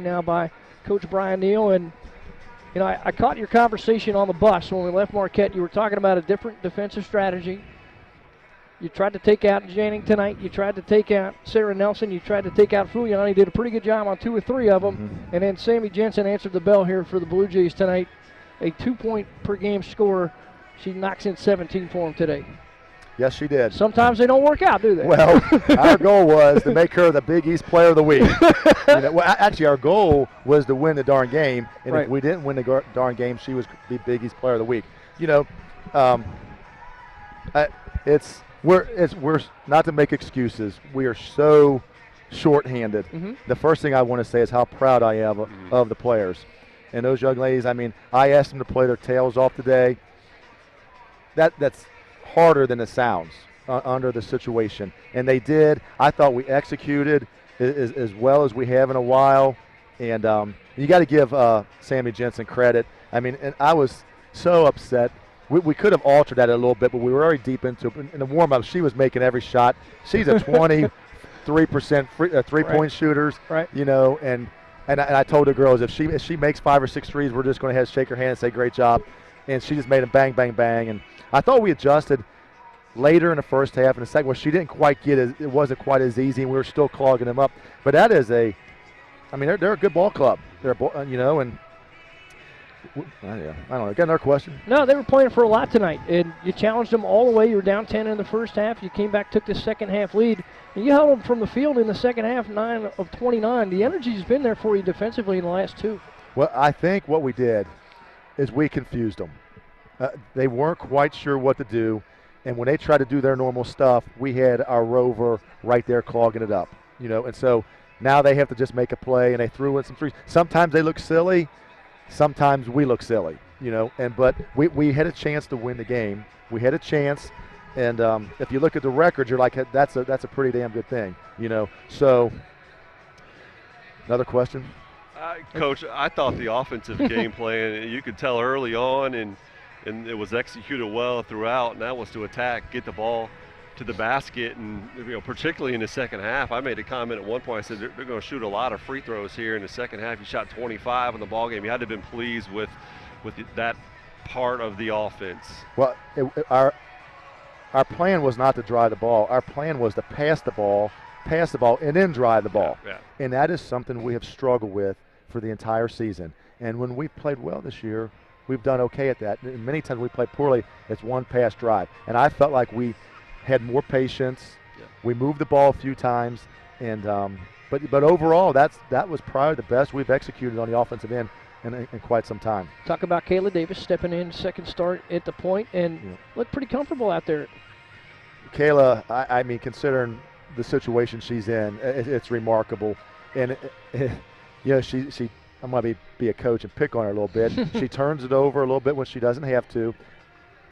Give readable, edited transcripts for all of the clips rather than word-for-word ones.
now by Coach Brian Neal. And, I caught your conversation on the bus when we left Marquette. You were talking about a different defensive strategy. You tried to take out Janning tonight. You tried to take out Sarah Nelson. You tried to take out Fulian. He did a pretty good job on 2 or 3 of them. Mm-hmm. And then Sammy Jensen answered the bell here for the Blue Jays tonight. A 2-point per game scorer. She knocks in 17 for him today. Yes, she did. Sometimes they don't work out, do they? Well, our goal was to make her the Big East Player of the Week. Actually, our goal was to win the darn game, and right. If we didn't win the darn game, she was the Big East Player of the Week. We're not to make excuses. We are so shorthanded. Mm-hmm. The first thing I want to say is how proud I am of the players. And those young ladies, I asked them to play their tails off today. That's harder than it sounds under the situation, and they did. I thought we executed as well as we have in a while, and you got to give Sammy Jensen credit. And I was so upset. We could have altered that a little bit, but we were already deep into it. In the warm-up, she was making every shot. She's a 23% three-point shooters, right. And I told the girls if she makes 5 or 6 threes, we're just going to shake her hand and say great job, and she just made them bang, bang, bang, and I thought we adjusted later in the first half. In the second one, she didn't quite get it. It wasn't quite as easy, and we were still clogging them up. But that is they're a good ball club. They're and I don't know. Got another question? No, they were playing for a lot tonight, and you challenged them all the way. You were down 10 in the first half. You came back, took the second half lead, and you held them from the field in the second half, 9 of 29. The energy's been there for you defensively in the last 2. Well, I think what we did is we confused them. They weren't quite sure what to do, and when they tried to do their normal stuff, we had our rover right there clogging it up, and so now they have to just make a play, and they threw in some threes. Sometimes they look silly, sometimes we look silly, but we had a chance to win the game. We had a chance, and if you look at the record, you're like, that's a pretty damn good thing, So, another question? Coach, I thought the offensive game plan, you could tell early on, and it was executed well throughout, and that was to attack, get the ball to the basket, and particularly in the second half. I made a comment at one point. I said they're going to shoot a lot of free throws here in the second half. You shot 25 in the ball game. You had to have been pleased with that part of the offense. Well, our plan was not to drive the ball. Our plan was to pass the ball, and then drive the ball. Yeah. And that is something we have struggled with for the entire season. And when we've played well this year, we've done okay at that. And many times we play poorly, it's one pass drive. And I felt like we had more patience. Yeah. We moved the ball a few times, and but overall, that was probably the best we've executed on the offensive end in quite some time. Talk about Kayla Davis stepping in, second start at the point, and looked pretty comfortable out there. Kayla, considering the situation she's in, it's remarkable. And she I'm going to be a coach and pick on her a little bit. She turns it over a little bit when she doesn't have to,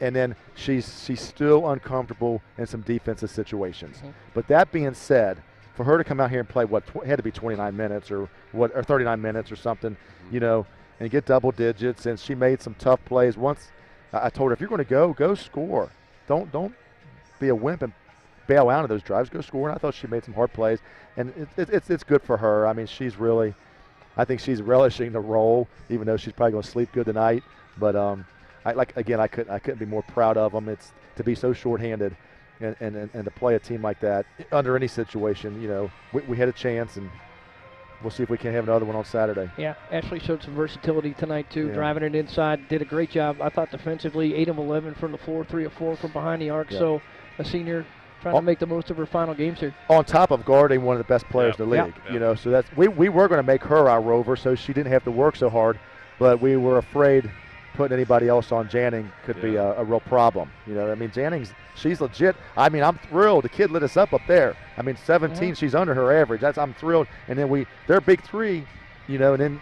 and then she's still uncomfortable in some defensive situations. Mm-hmm. But that being said, for her to come out here and play had to be 29 minutes or 39 minutes or something, and get double digits, and she made some tough plays. Once I told her, if you're going to go score. Don't be a wimp and bail out of those drives. Go score. And I thought she made some hard plays, and it's good for her. I think she's relishing the role, even though she's probably going to sleep good tonight. But I couldn't be more proud of them. It's to be so shorthanded and to play a team like that under any situation. We had a chance, and we'll see if we can have another one on Saturday. Yeah, Ashley showed some versatility tonight too, driving it inside. Did a great job. I thought defensively, 8 of 11 from the floor, 3 of 4 from behind the arc. Yeah. So a senior trying to make the most of her final games here. On top of guarding one of the best players in the league, so that's we were going to make her our rover, so she didn't have to work so hard, but we were afraid putting anybody else on Janning could be a real problem. Janning's she's legit. I'm thrilled. The kid lit us up there. 17, she's under her average. I'm thrilled. And then their big three, and then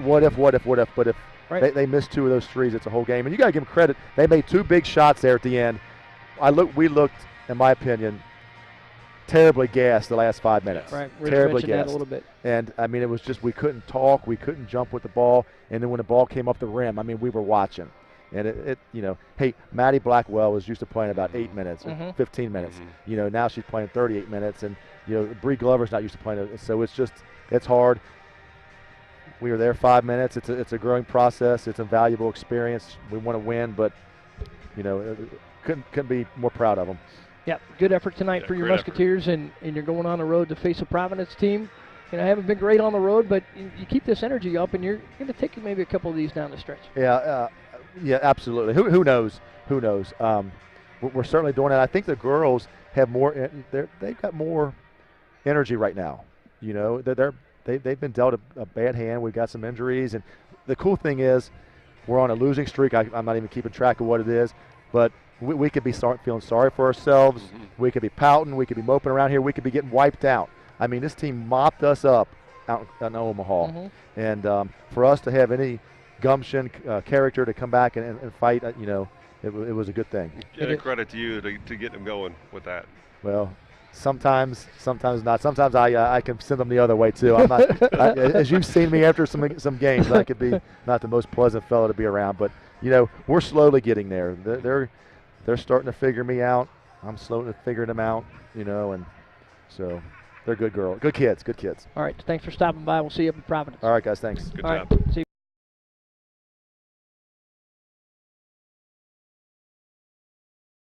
what if? But if they missed 2 of those threes, it's a whole game. And you got to give them credit. They made 2 big shots there at the end. We looked, in my opinion, terribly gassed the last 5 minutes. Right, Rich terribly mentioned that a little bit. And it was just we couldn't talk, we couldn't jump with the ball, and then when the ball came up the rim, we were watching. And hey, Maddie Blackwell was used to playing about 8 minutes or 15 minutes. Mm-hmm. Now she's playing 38 minutes, and Bree Glover's not used to playing it, so it's hard. We were there 5 minutes. It's a growing process. It's a valuable experience. We want to win, but couldn't be more proud of them. Yeah, good effort tonight for your Musketeers, and you're going on the road to face a Providence team. Haven't been great on the road, but you keep this energy up, and you're going to take maybe a couple of these down the stretch. Yeah, absolutely. Who knows? Who knows? We're certainly doing it. I think the girls have more. They've got more energy right now. They've been dealt a bad hand. We've got some injuries, and the cool thing is, we're on a losing streak. I'm not even keeping track of what it is, but we could be feeling sorry for ourselves. Mm-hmm. We could be pouting. We could be moping around here. We could be getting wiped out. I mean, this team mopped us up out in Omaha, mm-hmm. and for us to have any gumption, character to come back and fight, it was a good thing. Yeah, credit to you to get them going with that. Well, sometimes not. Sometimes I can send them the other way too. I'm not, as you've seen me after some games, I could be not the most pleasant fellow to be around, but we're slowly getting there. They're starting to figure me out. I'm slowly figuring them out, and so they're good kids. All right, thanks for stopping by. We'll see you up in Providence. All right, guys, thanks. Good job. See you.